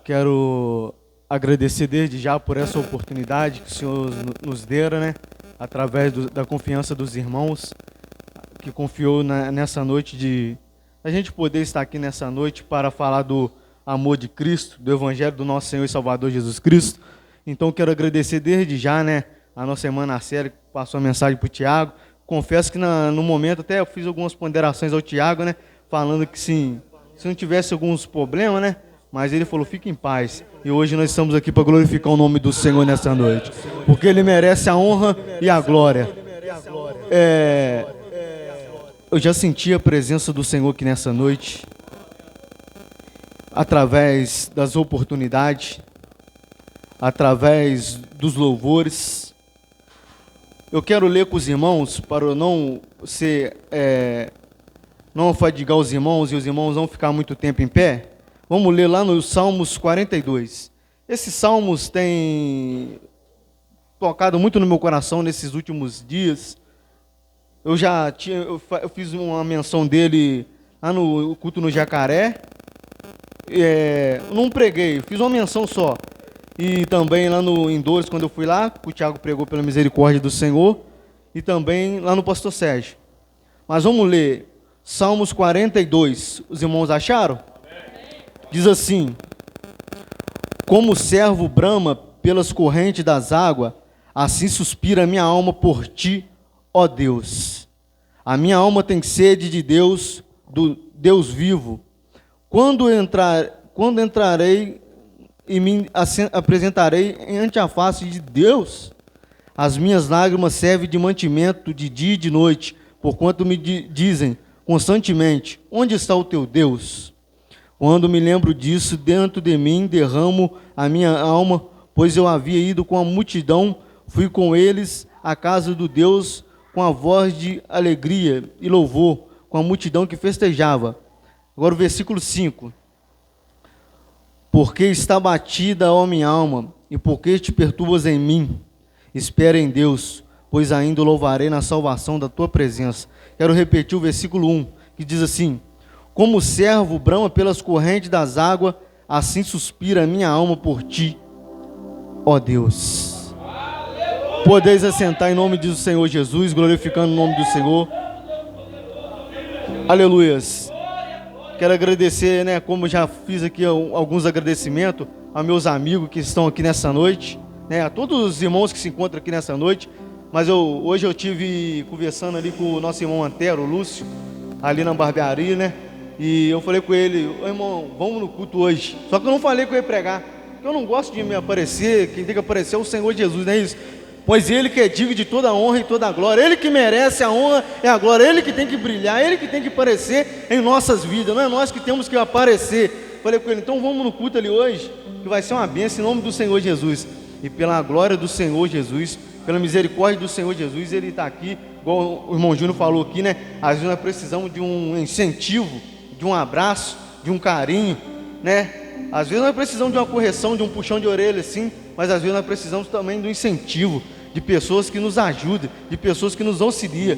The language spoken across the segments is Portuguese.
Quero agradecer desde já por essa oportunidade que o Senhor nos dera, né? Através da confiança dos irmãos, que confiou nessa noite de a gente poder estar aqui nessa noite para falar do amor de Cristo, do Evangelho do nosso Senhor e Salvador Jesus Cristo. Então quero agradecer desde já, né? A nossa irmã Nacélia, que passou a mensagem para o Tiago. Confesso que no momento até eu fiz algumas ponderações ao Tiago, né? Falando que sim, se não tivesse alguns problemas, né? Mas ele falou, fique em paz. E hoje nós estamos aqui para glorificar o nome do Senhor nessa noite. Porque Ele merece a honra e a glória. Eu já senti a presença do Senhor aqui nessa noite. Através das oportunidades. Através dos louvores. Eu quero ler com os irmãos, para eu não ser... não afadigar os irmãos e os irmãos não ficar muito tempo em pé. Vamos ler lá no Salmos 42. Esses salmos têm tocado muito no meu coração nesses últimos dias. Eu fiz uma menção dele lá no culto no Jacaré. Não preguei, fiz uma menção só. E também lá no Indores, quando eu fui lá, o Tiago pregou pela misericórdia do Senhor. E também lá no Pastor Sérgio. Mas vamos ler Salmos 42. Os irmãos acharam? Diz assim: como o servo brama pelas correntes das águas, assim suspira a minha alma por ti, ó Deus. A minha alma tem sede de Deus, do Deus vivo. Quando entrarei e me apresentarei ante a face de Deus, as minhas lágrimas servem de mantimento de dia e de noite, porquanto me dizem constantemente, onde está o teu Deus? Quando me lembro disso, dentro de mim derramo a minha alma, pois eu havia ido com a multidão, fui com eles à casa do Deus, com a voz de alegria e louvor, com a multidão que festejava. Agora o versículo 5. Porque está batida, ó minha alma, e porque te perturbas em mim? Espera em Deus, pois ainda o louvarei na salvação da tua presença. Quero repetir o versículo 1, que diz assim: como o servo brama pelas correntes das águas, assim suspira a minha alma por ti, ó Deus. Podeis assentar em nome do Senhor Jesus, glorificando o nome do Senhor. Aleluias. Quero agradecer, né, como já fiz aqui alguns agradecimentos a meus amigos que estão aqui nessa noite, né, a todos os irmãos que se encontram aqui nessa noite. Mas hoje eu tive conversando ali com o nosso irmão Antero, o Lúcio, ali na barbearia, né? E eu falei com ele, irmão, vamos no culto hoje. Só que eu não falei que eu ia pregar, porque eu não gosto de me aparecer, quem tem que aparecer é o Senhor Jesus, não é isso? Pois Ele que é digno de toda a honra e toda a glória, Ele que merece a honra e a glória, Ele que tem que brilhar, Ele que tem que aparecer em nossas vidas, não é nós que temos que aparecer. Falei com ele, então vamos no culto ali hoje, que vai ser uma bênção em nome do Senhor Jesus. E pela glória do Senhor Jesus, pela misericórdia do Senhor Jesus, Ele está aqui, igual o irmão Júnior falou aqui, né? Às vezes nós precisamos de um incentivo, de um abraço, de um carinho, né? Às vezes nós precisamos de uma correção, de um puxão de orelha, assim, mas às vezes nós precisamos também do incentivo, de pessoas que nos ajudem, de pessoas que nos auxiliam.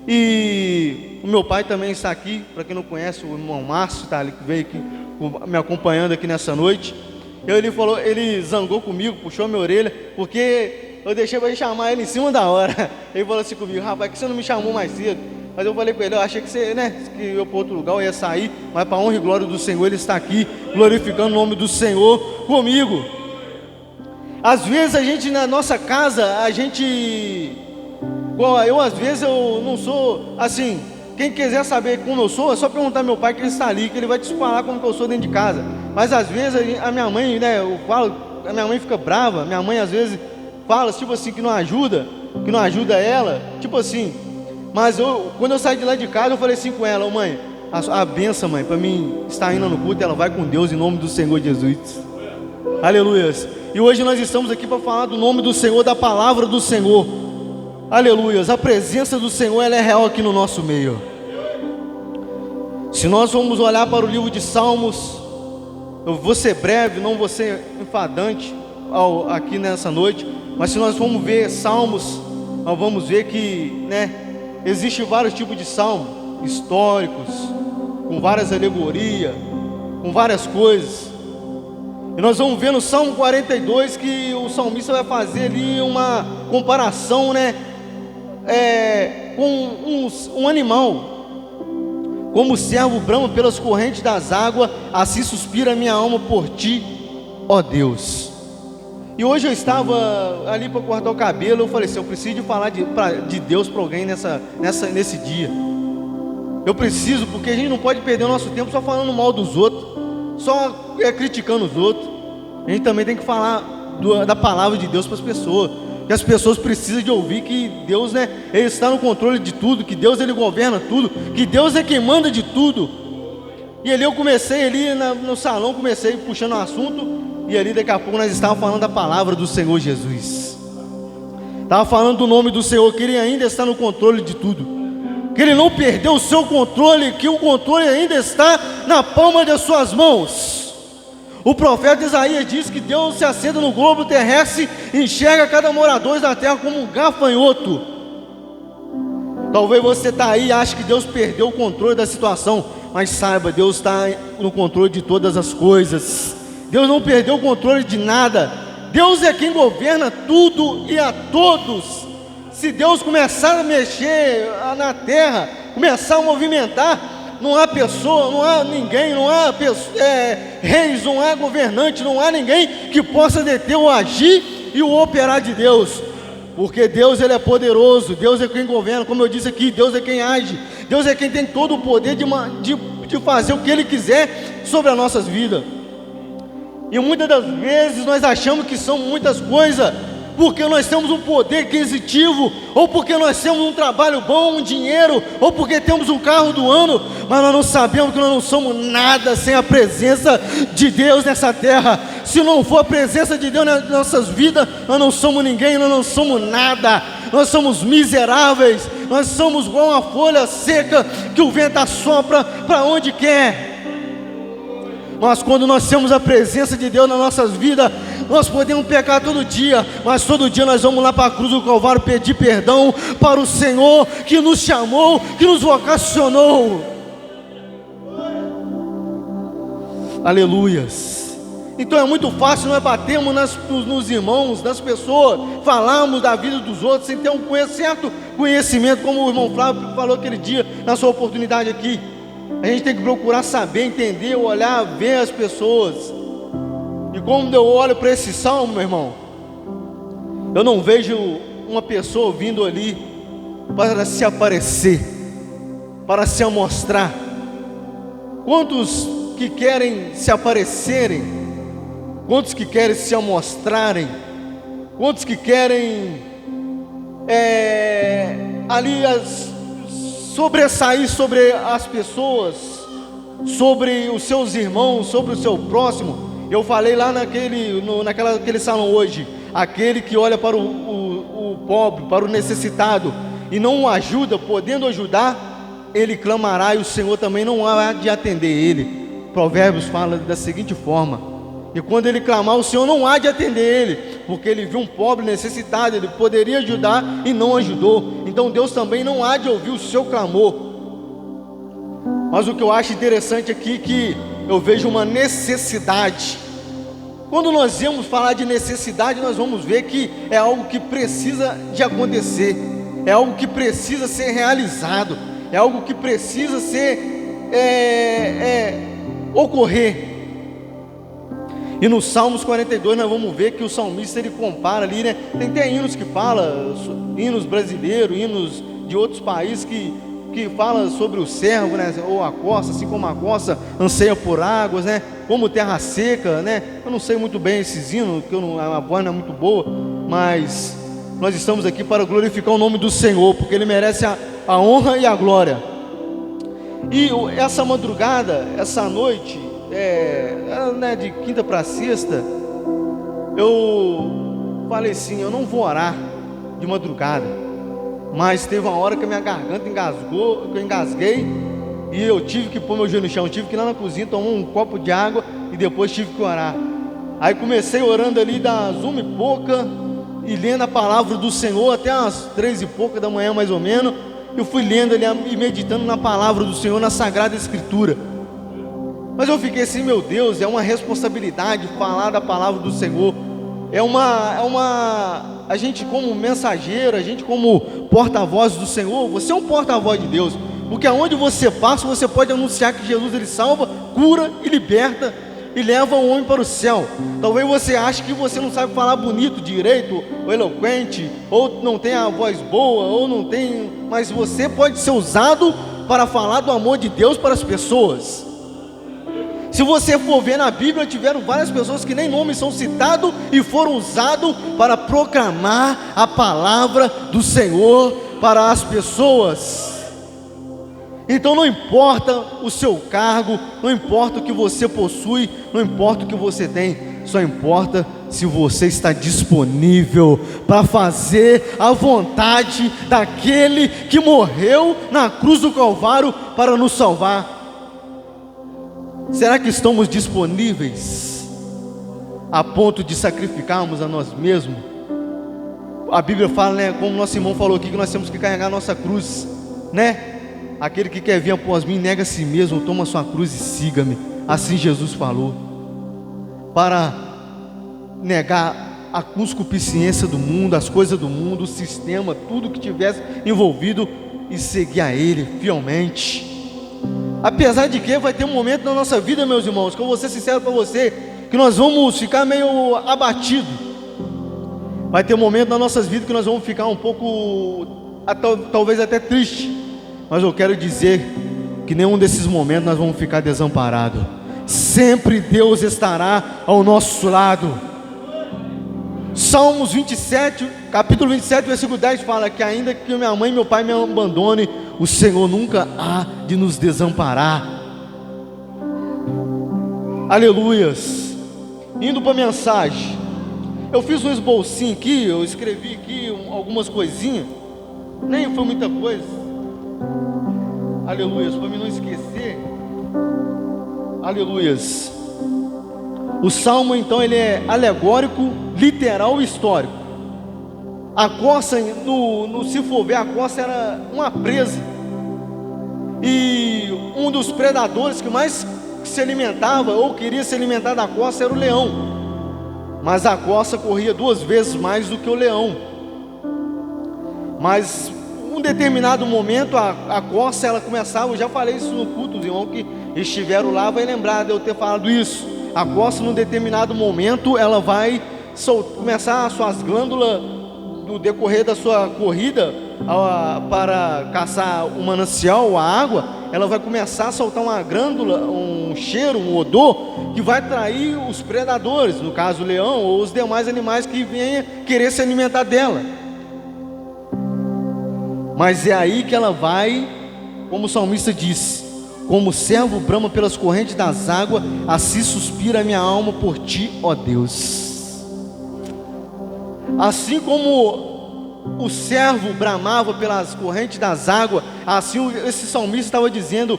E o meu pai também está aqui, para quem não conhece, o irmão Márcio está ali, que veio aqui me acompanhando aqui nessa noite. Ele zangou comigo, puxou minha orelha, porque eu deixei para chamar ele em cima da hora. Ele falou assim comigo, rapaz, que você não me chamou mais cedo? Mas eu falei com ele, eu achei que você, né, que eu ia para outro lugar, eu ia sair, mas para a honra e glória do Senhor, Ele está aqui, glorificando o nome do Senhor comigo. Às vezes a gente, na nossa casa, eu às vezes eu não sou, assim, quem quiser saber como eu sou, é só perguntar ao meu pai que ele está ali, que ele vai te falar como que eu sou dentro de casa. Mas às vezes a minha mãe, né, a minha mãe fica brava, minha mãe às vezes fala, tipo assim, que não ajuda ela, tipo assim. Mas quando eu saí de lá de casa, eu falei assim com ela, mãe, a benção, mãe, para mim estar indo no culto, ela vai com Deus em nome do Senhor Jesus. Aleluias. E hoje nós estamos aqui para falar do nome do Senhor, da palavra do Senhor. Aleluias. A presença do Senhor, ela é real aqui no nosso meio. Se nós vamos olhar para o livro de Salmos, eu vou ser breve, não vou ser enfadante aqui nessa noite, mas se nós formos ver Salmos, nós vamos ver que, né, existem vários tipos de salmos históricos, com várias alegorias, com várias coisas. E nós vamos ver no Salmo 42 que o salmista vai fazer ali uma comparação, né? Com um animal. Como o servo brama pelas correntes das águas, assim suspira a minha alma por ti, ó Deus. E hoje eu estava ali para cortar o cabelo, eu falei assim, eu preciso de falar de Deus para alguém nesse dia. Eu preciso, porque a gente não pode perder o nosso tempo só falando mal dos outros, só criticando os outros. A gente também tem que falar da palavra de Deus para as pessoas, que as pessoas precisam de ouvir que Deus, né, Ele está no controle de tudo, que Deus, Ele governa tudo, que Deus é quem manda de tudo. E ali eu comecei ali no salão, comecei puxando o assunto, e ali daqui a pouco nós estávamos falando da palavra do Senhor Jesus. Estava falando do nome do Senhor, que Ele ainda está no controle de tudo, que Ele não perdeu o seu controle, que o controle ainda está na palma das suas mãos. O profeta Isaías diz que Deus se assenta no globo terrestre e enxerga cada morador da terra como um gafanhoto. Talvez você está aí e ache que Deus perdeu o controle da situação, mas saiba, Deus está no controle de todas as coisas. Deus não perdeu o controle de nada. Deus é quem governa tudo e a todos. Se Deus começar a mexer na terra, começar a movimentar, não há pessoa, não há ninguém, não há reis, não há governante, não há ninguém que possa deter o agir e o operar de Deus, porque Deus, Ele é poderoso, Deus é quem governa, como eu disse aqui, Deus é quem age, Deus é quem tem todo o poder de fazer o que Ele quiser sobre as nossas vidas. E muitas das vezes nós achamos que são muitas coisas, porque nós temos um poder aquisitivo, ou porque nós temos um trabalho bom, um dinheiro, ou porque temos um carro do ano, mas nós não sabemos que nós não somos nada sem a presença de Deus nessa terra. Se não for a presença de Deus nas nossas vidas, nós não somos ninguém, nós não somos nada, nós somos miseráveis, nós somos igual uma folha seca que o vento assopra para onde quer. Mas quando nós temos a presença de Deus nas nossas vidas, nós podemos pecar todo dia, mas todo dia nós vamos lá para a cruz do Calvário pedir perdão para o Senhor que nos chamou, que nos vocacionou. Aleluias. Então é muito fácil nós batermos nos irmãos, nas pessoas, falarmos da vida dos outros sem ter um certo conhecimento, como o irmão Flávio falou aquele dia na sua oportunidade aqui. A gente tem que procurar saber, entender, olhar, ver as pessoas. E quando eu olho para esse salmo, meu irmão, eu não vejo uma pessoa vindo ali para se aparecer, para se amostrar. Quantos que querem se aparecerem? Quantos que querem se amostrarem? Quantos que querem ali sobressair sobre as pessoas, sobre os seus irmãos, sobre o seu próximo? Eu falei lá naquele salão hoje, aquele que olha para o pobre, para o necessitado e não o ajuda, podendo ajudar, ele clamará e o Senhor também não há de atender ele. Provérbios fala da seguinte forma: e quando ele clamar, o Senhor não há de atender ele, porque ele viu um pobre necessitado, ele poderia ajudar e não ajudou. Então Deus também não há de ouvir o seu clamor. Mas o que eu acho interessante aqui é que eu vejo uma necessidade. Quando nós vamos falar de necessidade, nós vamos ver que é algo que precisa de acontecer, é algo que precisa ser realizado, é algo que precisa ocorrer. E no Salmos 42 nós vamos ver que o salmista ele compara ali, né? Tem até hinos que falam, hinos brasileiros, hinos de outros países que fala sobre o servo, né? Ou a costa, assim como a costa anseia por águas, né? Como terra seca, né? Eu não sei muito bem esses hinos, porque a voz não é muito boa, mas nós estamos aqui para glorificar o nome do Senhor, porque Ele merece a honra e a glória. E essa madrugada, essa noite, né, de quinta para sexta, eu falei assim, eu não vou orar de madrugada. Mas teve uma hora que a minha garganta engasgou, que eu engasguei, e eu tive que pôr meu joelho no chão, tive que ir lá na cozinha, tomar um copo de água, e depois tive que orar. Aí comecei orando ali das 1h pouca, e lendo a palavra do Senhor, até as 3h pouca da manhã mais ou menos. Eu fui lendo ali e meditando na palavra do Senhor, na Sagrada Escritura. Mas eu fiquei assim, meu Deus, é uma responsabilidade falar da palavra do Senhor. A gente como mensageiro, a gente como porta-voz do Senhor, você é um porta-voz de Deus, porque aonde você passa, você pode anunciar que Jesus, ele salva, cura e liberta, e leva o homem para o céu. Talvez você ache que você não sabe falar bonito, direito, ou eloquente, ou não tem a voz boa, ou não tem, mas você pode ser usado para falar do amor de Deus para as pessoas. Se você for ver na Bíblia, tiveram várias pessoas que nem nomes são citados e foram usados para proclamar a palavra do Senhor para as pessoas. Então não importa o seu cargo, não importa o que você possui, não importa o que você tem, só importa se você está disponível para fazer a vontade daquele que morreu na cruz do Calvário para nos salvar. Será que estamos disponíveis a ponto de sacrificarmos a nós mesmos? A Bíblia fala, né, como nosso irmão falou aqui, que nós temos que carregar a nossa cruz, né? Aquele que quer vir após mim, nega a si mesmo, toma a sua cruz e siga-me. Assim Jesus falou. Para negar a concupiscência do mundo, as coisas do mundo, o sistema, tudo que tivesse envolvido, e seguir a Ele fielmente. Apesar de que vai ter um momento na nossa vida, meus irmãos, que eu vou ser sincero para você, que nós vamos ficar meio abatidos. Vai ter um momento nas nossas vidas que nós vamos ficar um pouco, talvez até triste. Mas eu quero dizer que nenhum desses momentos nós vamos ficar desamparados. Sempre Deus estará ao nosso lado. Salmos 27, capítulo 27, versículo 10 fala que ainda que minha mãe e meu pai me abandone, o Senhor nunca há de nos desamparar. Aleluias. Indo para a mensagem, eu fiz um esbocinho aqui, eu escrevi aqui algumas coisinhas, nem foi muita coisa. Aleluias, para mim não esquecer. Aleluias. O salmo então ele é alegórico, literal e histórico. A corça, se for ver, a corça era uma presa, e um dos predadores que mais se alimentava ou queria se alimentar da corça era o leão, mas a corça corria 2 vezes mais do que o leão. Mas em um determinado momento a corça ela começava, eu já falei isso no culto, os irmãos que estiveram lá vai lembrar de eu ter falado isso. A corça num determinado momento ela vai começar as suas glândulas, no decorrer da sua corrida para caçar o manancial, a água, ela vai começar a soltar uma glândula, um cheiro, um odor, que vai atrair os predadores, no caso o leão ou os demais animais que venham querer se alimentar dela. Mas é aí que ela vai, como o salmista diz: como o servo brama pelas correntes das águas, assim suspira a minha alma por ti, ó Deus. Assim como o servo bramava pelas correntes das águas, assim esse salmista estava dizendo: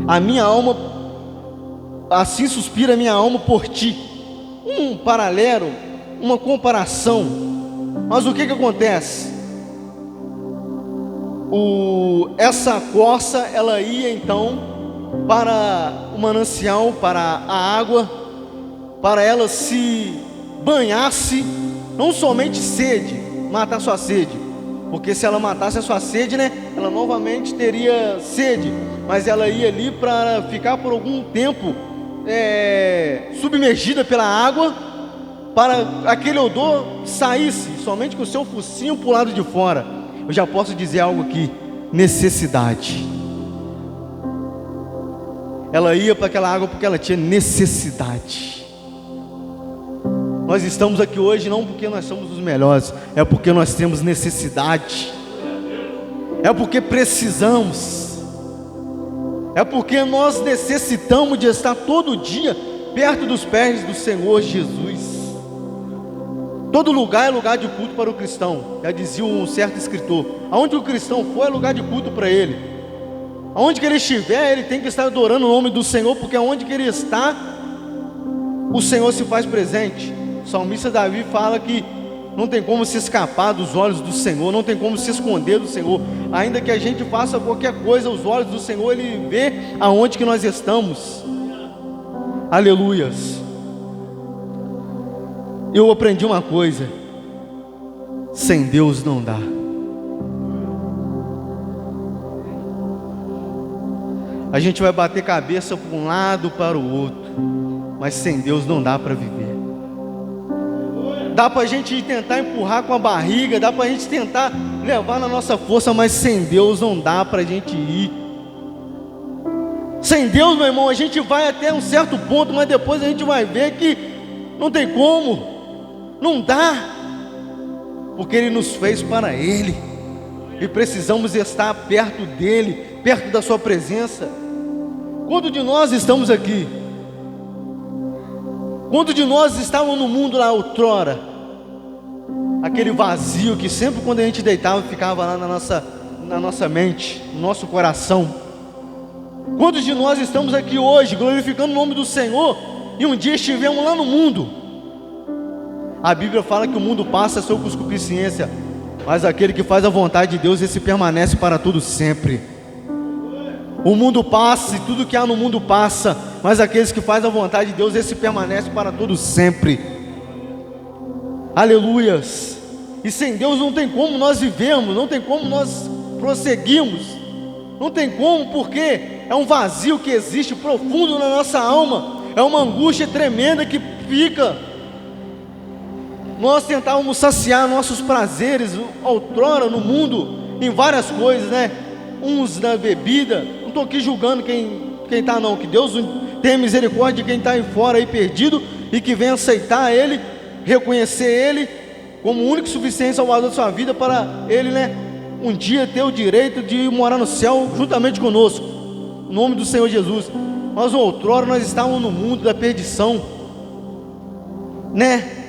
a minha alma, assim suspira a minha alma por ti. Um paralelo, uma comparação. Mas o que acontece? Essa corça, ela ia então para o manancial, para a água, para ela se banhar-se, não somente sede, matar sua sede, porque se ela matasse a sua sede, né, ela novamente teria sede, mas ela ia ali para ficar por algum tempo submergida pela água, para aquele odor saísse, somente com o seu focinho para o lado de fora. Eu já posso dizer algo aqui: necessidade. Ela ia para aquela água porque ela tinha necessidade. Nós estamos aqui hoje não porque nós somos os melhores, é porque nós temos necessidade, é porque precisamos, é porque nós necessitamos de estar todo dia perto dos pés do Senhor Jesus. Todo lugar é lugar de culto para o cristão, já dizia um certo escritor. Aonde o cristão for é lugar de culto para ele. Aonde que ele estiver, ele tem que estar adorando o nome do Senhor, porque aonde que ele está, o Senhor se faz presente. O salmista Davi fala que não tem como se escapar dos olhos do Senhor, não tem como se esconder do Senhor. Ainda que a gente faça qualquer coisa, os olhos do Senhor, Ele vê aonde que nós estamos. Aleluias. Eu aprendi uma coisa: sem Deus não dá. A gente vai bater cabeça para um lado, para o outro, mas sem Deus não dá para viver. Dá para a gente tentar empurrar com a barriga, dá para a gente tentar levar na nossa força, mas sem Deus não dá para a gente ir. Sem Deus, meu irmão, a gente vai até um certo ponto, mas depois a gente vai ver que não tem como, não dá, porque Ele nos fez para Ele, e precisamos estar perto dEle, perto da Sua presença. Quantos de nós estamos aqui? Quantos de nós estavam no mundo lá outrora? Aquele vazio que sempre quando a gente deitava ficava lá na nossa mente, no nosso coração. Quantos de nós estamos aqui hoje glorificando o nome do Senhor e um dia estivemos lá no mundo? A Bíblia fala que o mundo passa a sua concupiscência, mas aquele que faz a vontade de Deus, esse permanece para tudo sempre. O mundo passa e tudo que há no mundo passa, mas aqueles que fazem a vontade de Deus, esse permanece para tudo sempre. Aleluias. E sem Deus não tem como nós vivermos, não tem como nós prosseguirmos, não tem como, porque é um vazio que existe profundo na nossa alma, é uma angústia tremenda que fica. Nós tentávamos saciar nossos prazeres outrora no mundo em várias coisas, né? Uns na bebida. Não estou aqui julgando quem está não, que Deus tenha misericórdia de quem está aí fora aí perdido e que venha aceitar Ele, reconhecer Ele como o único e suficiente Salvador de sua vida, para Ele, né, um dia ter o direito de morar no céu juntamente conosco, em nome do Senhor Jesus. Mas outrora nós estávamos no mundo da perdição, né?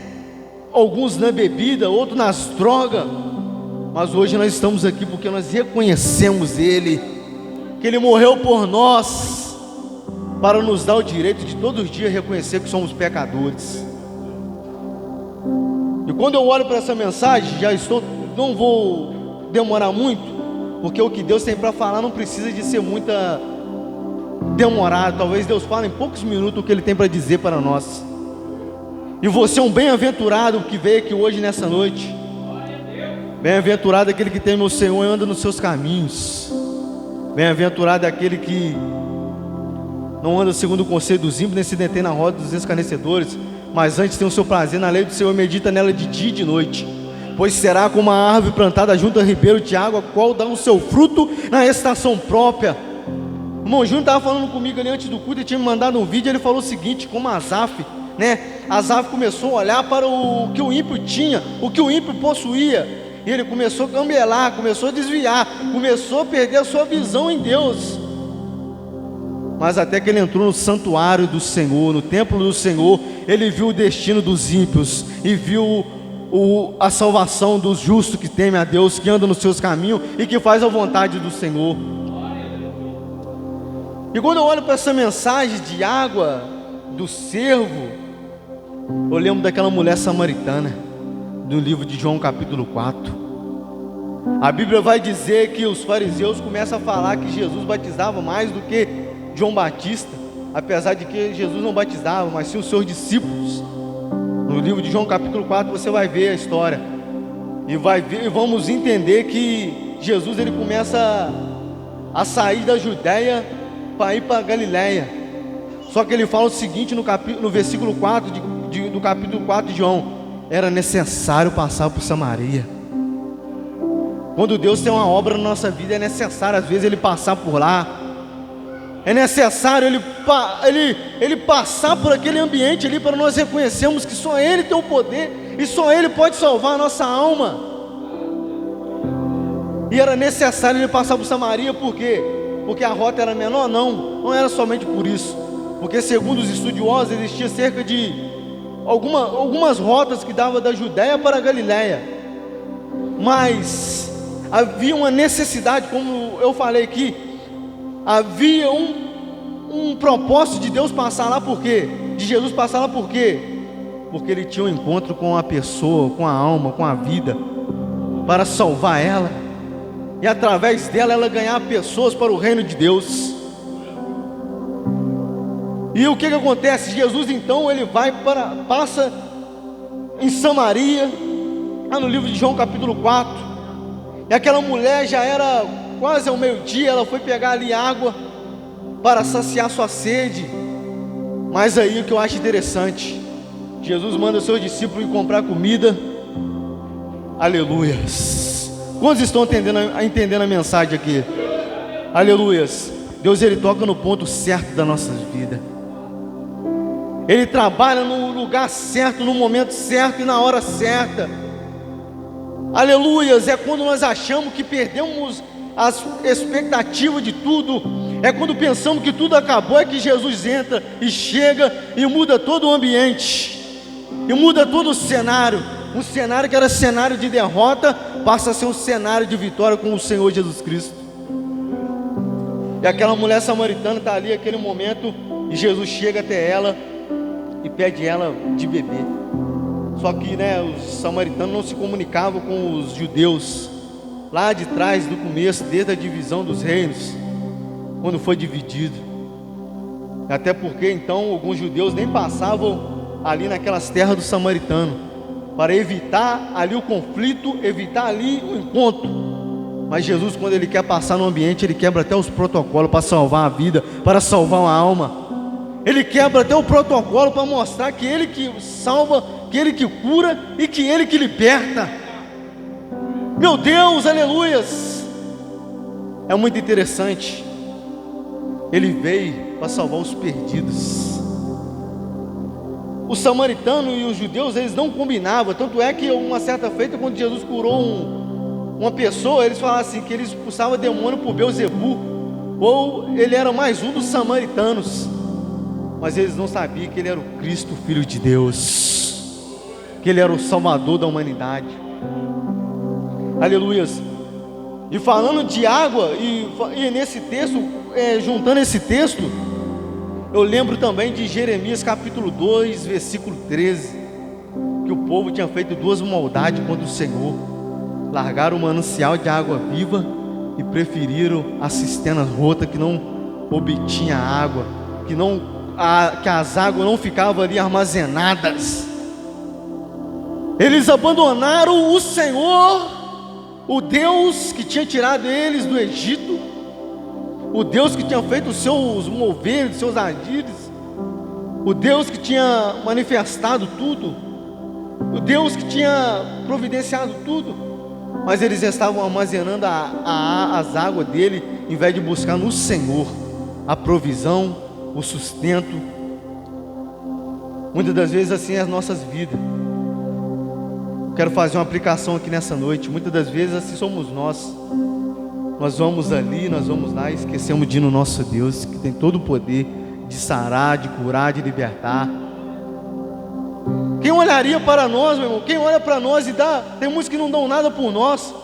Alguns na bebida, outros nas drogas, mas hoje nós estamos aqui porque nós reconhecemos Ele, que Ele morreu por nós, para nos dar o direito de todos os dias reconhecer que somos pecadores. E quando eu olho para essa mensagem, não vou demorar muito, porque o que Deus tem para falar não precisa de ser muita demorado. Talvez Deus fale em poucos minutos o que Ele tem para dizer para nós. E você é um bem-aventurado que veio aqui hoje nessa noite. Bem-aventurado aquele que tem o Senhor e anda nos seus caminhos. Bem-aventurado aquele que não anda segundo o conselho dos ímpios, nem se detém na roda dos escarnecedores, mas antes tem o seu prazer na lei do Senhor e medita nela de dia e de noite. Pois será como uma árvore plantada junto a ribeiro de água, qual dá o seu fruto na estação própria. O irmão Júnior estava falando comigo ali antes do culto, ele tinha me mandado um vídeo, ele falou o seguinte, como Asaf, né? Asaf começou a olhar para o que o ímpio tinha, o que o ímpio possuía, e ele começou a gambelar, começou a desviar, começou a perder a sua visão em Deus. Mas até que ele entrou no santuário do Senhor, no templo do Senhor, ele viu o destino dos ímpios e viu a salvação dos justos que temem a Deus, que andam nos seus caminhos e que faz a vontade do Senhor. E quando eu olho para essa mensagem de água do servo, eu lembro daquela mulher samaritana, do livro de João capítulo 4. A Bíblia vai dizer que os fariseus começam a falar que Jesus batizava mais do que João Batista, apesar de que Jesus não batizava, mas sim os seus discípulos. No livro de João capítulo 4 você vai ver a história, e vamos entender que Jesus ele começa a sair da Judéia para ir para Galiléia. Só que ele fala o seguinte no versículo 4 do capítulo 4 de João: era necessário passar por Samaria. Quando Deus tem uma obra na nossa vida, é necessário às vezes Ele passar por lá. É necessário ele passar por aquele ambiente ali, para nós reconhecermos que só Ele tem o poder e só Ele pode salvar a nossa alma. E era necessário Ele passar por Samaria, por quê? Porque a rota era menor? Não era somente por isso, porque segundo os estudiosos existia cerca de algumas rotas que davam da Judéia para a Galiléia, mas havia uma necessidade, como eu falei aqui, havia um propósito de Deus passar lá. Por quê? De Jesus passar lá, por quê? porque ele tinha um encontro com a pessoa, com a alma, com a vida, para salvar ela, e através dela ela ganhar pessoas para o reino de Deus. E o que acontece? Jesus então ele passa em Samaria, lá no livro de João capítulo 4, e aquela mulher já era quase ao meio-dia, ela foi pegar ali água para saciar sua sede. Mas aí o que eu acho interessante, Jesus manda os seus discípulos ir comprar comida. Aleluias. Quantos estão entendendo a mensagem aqui? Aleluias. Deus ele toca no ponto certo da nossa vida. Ele trabalha no lugar certo, no momento certo e na hora certa. Aleluias. É quando nós achamos que perdemos as expectativas de tudo, é quando pensamos que tudo acabou, é que Jesus entra e chega e muda todo o ambiente, e muda todo o cenário. Um cenário que era cenário de derrota passa a ser um cenário de vitória com o Senhor Jesus Cristo. E aquela mulher samaritana está ali naquele momento, e Jesus chega até ela e pede ela de beber. Só que os samaritanos não se comunicavam com os judeus lá de trás, do começo, desde a divisão dos reinos, quando foi dividido. Até porque então alguns judeus nem passavam ali naquelas terras do samaritano, para evitar ali o conflito, evitar ali o encontro. Mas Jesus, quando ele quer passar no ambiente, ele quebra até os protocolos para salvar a vida, para salvar a alma. Ele quebra até o protocolo para mostrar que ele que salva, que ele que cura e que ele que liberta. Meu Deus, aleluias. É muito interessante. Ele veio para salvar os perdidos. O samaritano e os judeus, eles não combinavam. Tanto é que uma certa feita, quando Jesus curou uma pessoa, eles falavam assim, que ele expulsava demônio por Beelzebu, ou ele era mais um dos samaritanos. Mas eles não sabiam que ele era o Cristo, Filho de Deus, que ele era o Salvador da humanidade. Aleluias. E falando de água, e nesse texto, juntando esse texto, eu lembro também de Jeremias capítulo 2, versículo 13, que o povo tinha feito duas maldades contra o Senhor: largaram o manancial de água viva e preferiram as cisternas rotas, que não obtinha água, que as águas não ficavam ali armazenadas. Eles abandonaram o Senhor, o Deus que tinha tirado eles do Egito, o Deus que tinha feito os seus moveres, os seus agires, o Deus que tinha manifestado tudo, o Deus que tinha providenciado tudo. Mas eles estavam armazenando as águas dele, em vez de buscar no Senhor a provisão, o sustento. Muitas das vezes assim é as nossas vidas. Quero fazer uma aplicação aqui nessa noite. Muitas das vezes assim somos nós. Nós vamos ali, nós vamos lá e esquecemos de ir no nosso Deus, que tem todo o poder de sarar, de curar, de libertar. Quem olharia para nós, meu irmão? Quem olha para nós e dá? Tem muitos que não dão nada por nós.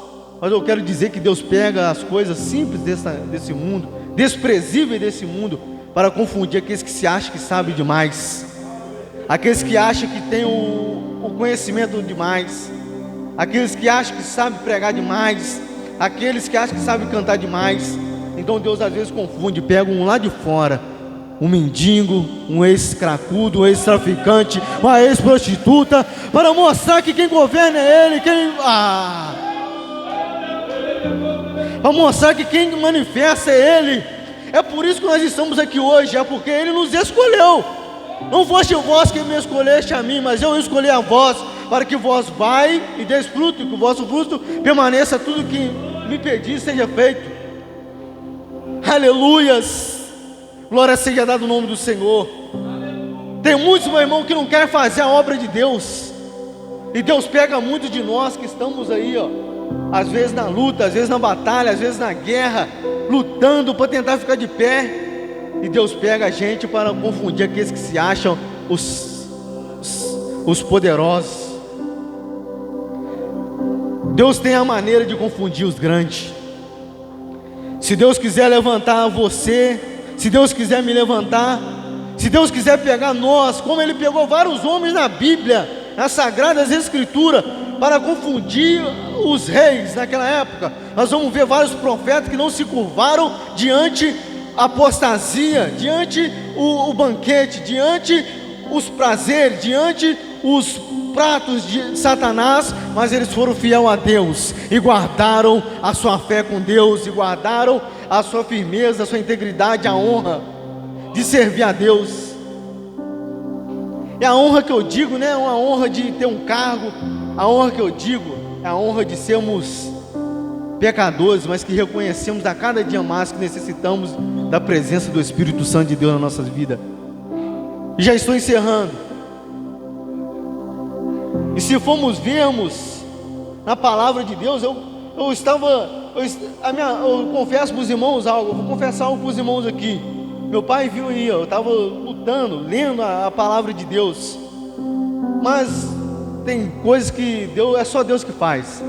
Mas eu quero dizer que Deus pega as coisas simples desse mundo, desprezíveis desse mundo, para confundir aqueles que se acham que sabem demais, aqueles que acham que têm o conhecimento demais, aqueles que acham que sabem pregar demais, aqueles que acham que sabem cantar demais. Então Deus às vezes confunde, pega um lá de fora, um mendigo, um ex-cracudo, um ex-traficante, uma ex-prostituta, para mostrar que quem governa é Ele, para mostrar que quem manifesta é Ele. É por isso que nós estamos aqui hoje, é porque Ele nos escolheu. Não foste vós que me escolheste a mim, mas eu escolhi a vós, para que vós vai e deis fruto, e que o vosso fruto permaneça, tudo que me pedis seja feito. Aleluias. Glória seja dada o nome do Senhor. Tem muitos, meu irmão, que não querem fazer a obra de Deus, e Deus pega muitos de nós que estamos aí, às vezes na luta, às vezes na batalha, às vezes na guerra, lutando para tentar ficar de pé. E Deus pega a gente para confundir aqueles que se acham os poderosos. Deus tem a maneira de confundir os grandes. Se Deus quiser levantar você, se Deus quiser me levantar, Se Deus quiser pegar nós, como Ele pegou vários homens na Bíblia, nas Sagradas Escrituras, para confundir os reis naquela época, nós vamos ver vários profetas que não se curvaram diante a apostasia, diante o banquete, diante os prazeres, diante os pratos de Satanás, mas eles foram fiel a Deus e guardaram a sua fé com Deus, e guardaram a sua firmeza, a sua integridade, a honra de servir a Deus. É a honra que eu digo, né? Uma honra de ter um cargo. A honra que eu digo é a honra de sermos pecadores, mas que reconhecemos a cada dia mais que necessitamos da presença do Espírito Santo de Deus na nossas vidas. E já estou encerrando. E se formos vermos na palavra de Deus, eu confesso para os irmãos algo, eu vou confessar algo para os irmãos aqui. Meu pai viu aí, eu estava lutando, lendo a palavra de Deus, mas tem coisas que Deus, é só Deus que faz.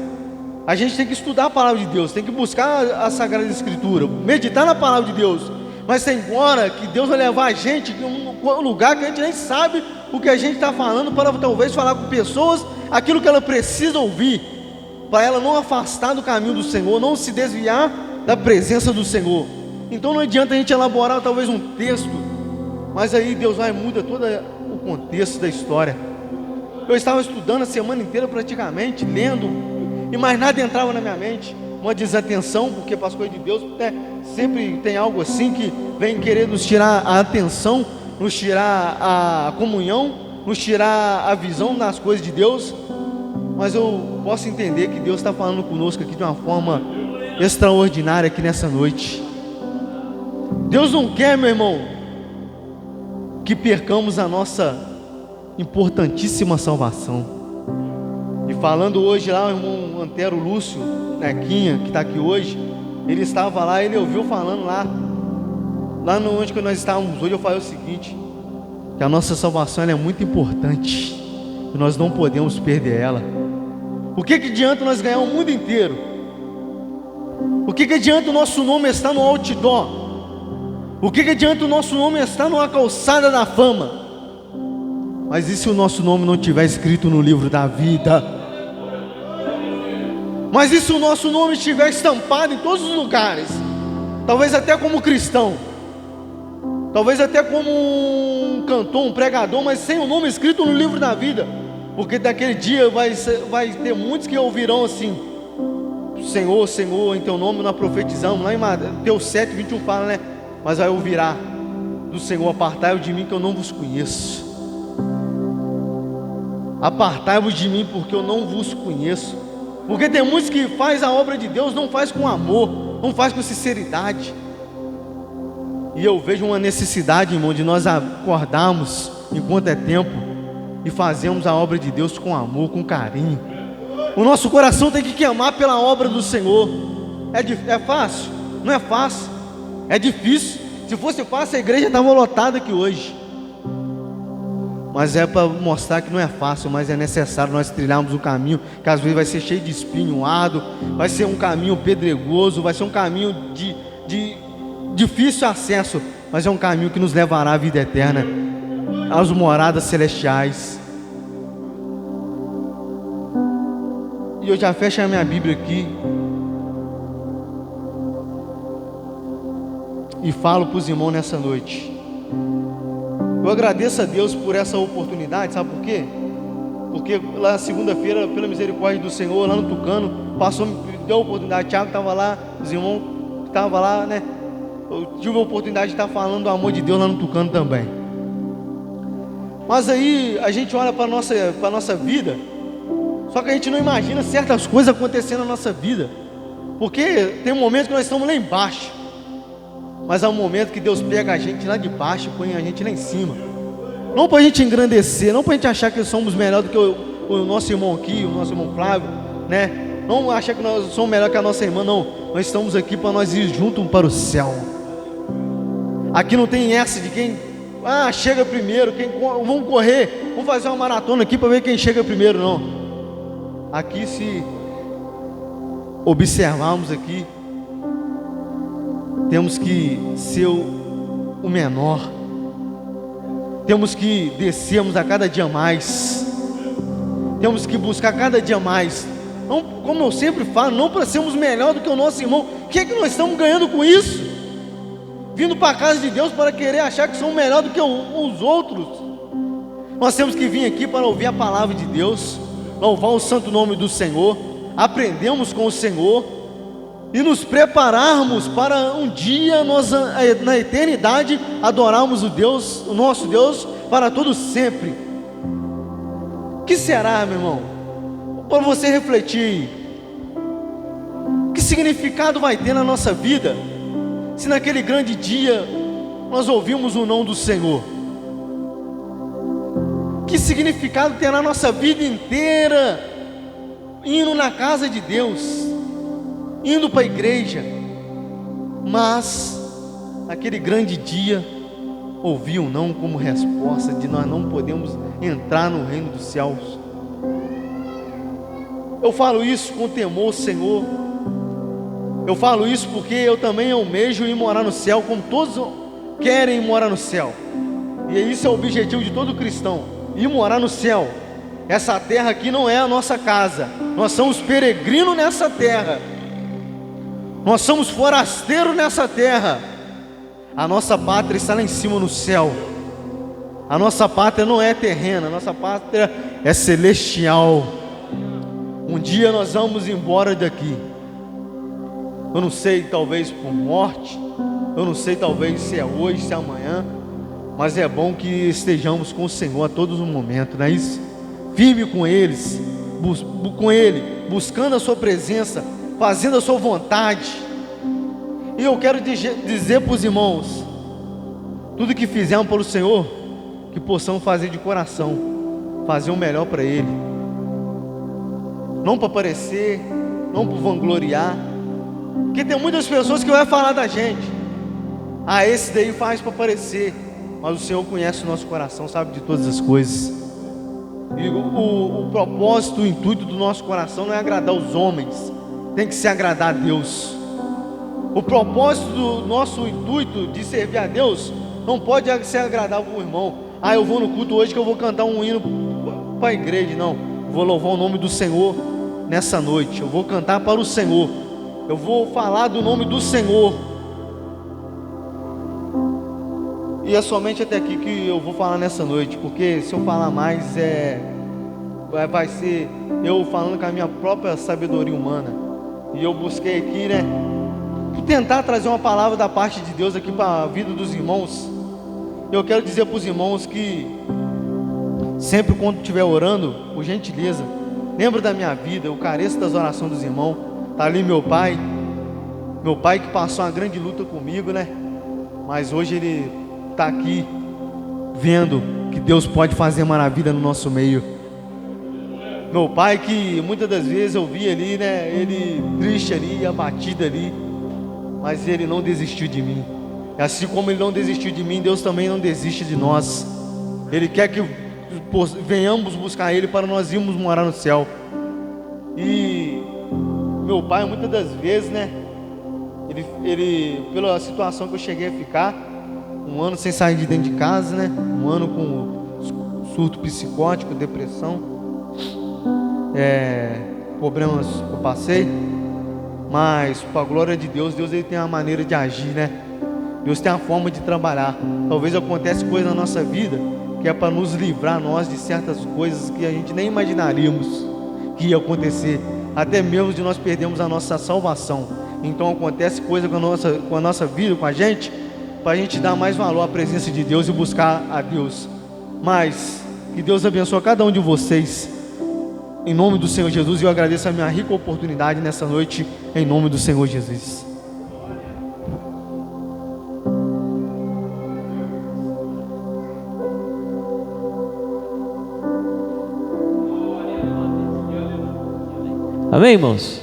A gente tem que estudar a palavra de Deus, tem que buscar a Sagrada Escritura, meditar na palavra de Deus. Mas tem hora que Deus vai levar a gente em um lugar que a gente nem sabe o que a gente está falando, para talvez falar com pessoas aquilo que ela precisa ouvir, para ela não afastar do caminho do Senhor, não se desviar da presença do Senhor. Então não adianta a gente elaborar talvez um texto, mas aí Deus vai e muda todo o contexto da história. Eu estava estudando a semana inteira praticamente, lendo, e mais nada entrava na minha mente. Uma desatenção, porque para as coisas de Deus, né, sempre tem algo assim que vem querer nos tirar a atenção, nos tirar a comunhão, nos tirar a visão das coisas de Deus. Mas eu posso entender que Deus está falando conosco aqui de uma forma extraordinária aqui nessa noite. Deus não quer, meu irmão, que percamos a nossa importantíssima salvação. E falando hoje lá, o irmão Antero Lúcio Nequinha, que está aqui hoje, ele estava lá, ele ouviu falando lá no onde que nós estávamos hoje. Eu falei o seguinte, que a nossa salvação ela é muito importante, e nós não podemos perder ela. O que adianta nós ganhar o mundo inteiro? O que adianta o nosso nome estar no outdoor? O que adianta o nosso nome estar numa calçada da fama? Mas e se o nosso nome não estiver escrito no livro da vida? Mas e se o nosso nome estiver estampado em todos os lugares? Talvez até como cristão, talvez até como um cantor, um pregador, mas sem o nome escrito no livro da vida. Porque daquele dia vai ter muitos que ouvirão assim: Senhor, Senhor, em teu nome nós profetizamos. Lá em Mateus 7:21 fala, né? Mas aí ouvirá do Senhor: apartai-vos de mim, que eu não vos conheço. Apartai-vos de mim, porque eu não vos conheço. Porque tem muitos que faz a obra de Deus, não faz com amor, não faz com sinceridade. E eu vejo uma necessidade, irmão, de nós acordarmos enquanto é tempo e fazermos a obra de Deus com amor, com carinho. O nosso coração tem que queimar pela obra do Senhor. É fácil? Não é fácil. É difícil. Se fosse fácil, a igreja estava lotada aqui hoje. Mas é para mostrar que não é fácil, mas é necessário nós trilharmos um caminho que às vezes vai ser cheio de espinho, árduo, vai ser um caminho pedregoso, vai ser um caminho de difícil acesso, mas é um caminho que nos levará à vida eterna, às moradas celestiais. E eu já fecho a minha Bíblia aqui e falo para os irmãos nessa noite. Eu agradeço a Deus por essa oportunidade, sabe por quê? Porque lá segunda-feira, pela misericórdia do Senhor, lá no Tucano, me deu a oportunidade. Tiago estava lá, os irmãos que estavam lá, né? Eu tive a oportunidade de estar falando do amor de Deus lá no Tucano também. Mas aí a gente olha para a nossa vida, só que a gente não imagina certas coisas acontecendo na nossa vida, porque tem um momento que nós estamos lá embaixo, mas há um momento que Deus pega a gente lá de baixo e põe a gente lá em cima. Não para a gente engrandecer, não para a gente achar que somos melhor do que o nosso irmão aqui, o nosso irmão Flávio, né? Não achar que nós somos melhor que a nossa irmã, não. Nós estamos aqui para nós ir juntos para o céu. Aqui não tem essa de quem chega primeiro, vamos correr, vamos fazer uma maratona aqui para ver quem chega primeiro, não. Aqui, se observarmos aqui, temos que ser o menor. temos que descermos a cada dia mais, temos que buscar cada dia mais, não, como eu sempre falo, não para sermos melhor do que o nosso irmão. O que é que nós estamos ganhando com isso? Vindo para a casa de Deus para querer achar que somos melhor do que os outros. Nós temos que vir aqui para ouvir a palavra de Deus, louvar o santo nome do Senhor, aprendemos com o Senhor e nos prepararmos para um dia nós, na eternidade, adorarmos o nosso Deus para todo sempre. O que será, meu irmão? Para você refletir, que significado vai ter na nossa vida se naquele grande dia nós ouvimos o não do Senhor? Que significado terá a nossa vida inteira indo na casa de Deus, indo para a igreja, mas naquele grande dia ouvir o não como resposta de nós não podemos entrar no reino dos céus? Eu falo isso com temor ao Senhor. Eu falo isso porque eu também almejo ir morar no céu, como todos querem morar no céu. E isso é o objetivo de todo cristão, ir morar no céu. Essa terra aqui não é a nossa casa, nós somos peregrinos nessa terra, nós somos forasteiros nessa terra. A nossa pátria está lá em cima no céu. A nossa pátria não é terrena, a nossa pátria é celestial. Um dia nós vamos embora daqui. Eu não sei, talvez por morte, eu não sei, talvez se é hoje, se é amanhã, mas é bom que estejamos com o Senhor a todos os momentos, não é isso? Firme com Ele, buscando a sua presença, fazendo a sua vontade. E eu quero dizer para os irmãos, tudo que fizermos pelo Senhor, que possamos fazer de coração, fazer o melhor para Ele, não para aparecer, não para vangloriar, porque tem muitas pessoas que vão falar da gente, esse daí faz para aparecer, mas o Senhor conhece o nosso coração, sabe de todas as coisas. E o propósito, o intuito do nosso coração não é agradar os homens, tem que ser agradar a Deus. O propósito do nosso intuito de servir a Deus não pode ser agradar o irmão. Eu vou no culto hoje que eu vou cantar um hino para a igreja. Não, eu vou louvar o nome do Senhor nessa noite, eu vou cantar para o Senhor, eu vou falar do nome do Senhor. E é somente até aqui que eu vou falar nessa noite, porque se eu falar mais vai ser eu falando com a minha própria sabedoria humana. E eu busquei aqui, tentar trazer uma palavra da parte de Deus aqui para a vida dos irmãos. Eu quero dizer para os irmãos que sempre quando estiver orando, por gentileza, lembra da minha vida, eu careço das orações dos irmãos. Está ali meu pai que passou uma grande luta comigo, mas hoje ele está aqui vendo que Deus pode fazer maravilha no nosso meio. Meu pai que muitas das vezes eu vi ali, ele triste ali, abatido ali, mas ele não desistiu de mim. E assim como ele não desistiu de mim, Deus também não desiste de nós. Ele quer que venhamos buscar Ele para nós irmos morar no céu. E meu pai muitas das vezes, ele pela situação que eu cheguei a ficar, um ano sem sair de dentro de casa, um ano com surto psicótico, depressão, problemas que eu passei, mas para a glória de Deus, Deus ele tem uma maneira de agir, Deus tem uma forma de trabalhar. Talvez acontece coisa na nossa vida que é para nos livrar nós de certas coisas que a gente nem imaginaríamos que ia acontecer, até mesmo de nós perdermos a nossa salvação. Então acontece coisa com a nossa vida, com a gente, para a gente dar mais valor à presença de Deus e buscar a Deus. Mas que Deus abençoe cada um de vocês, em nome do Senhor Jesus. E eu agradeço a minha rica oportunidade nessa noite, em nome do Senhor Jesus. Amém, irmãos?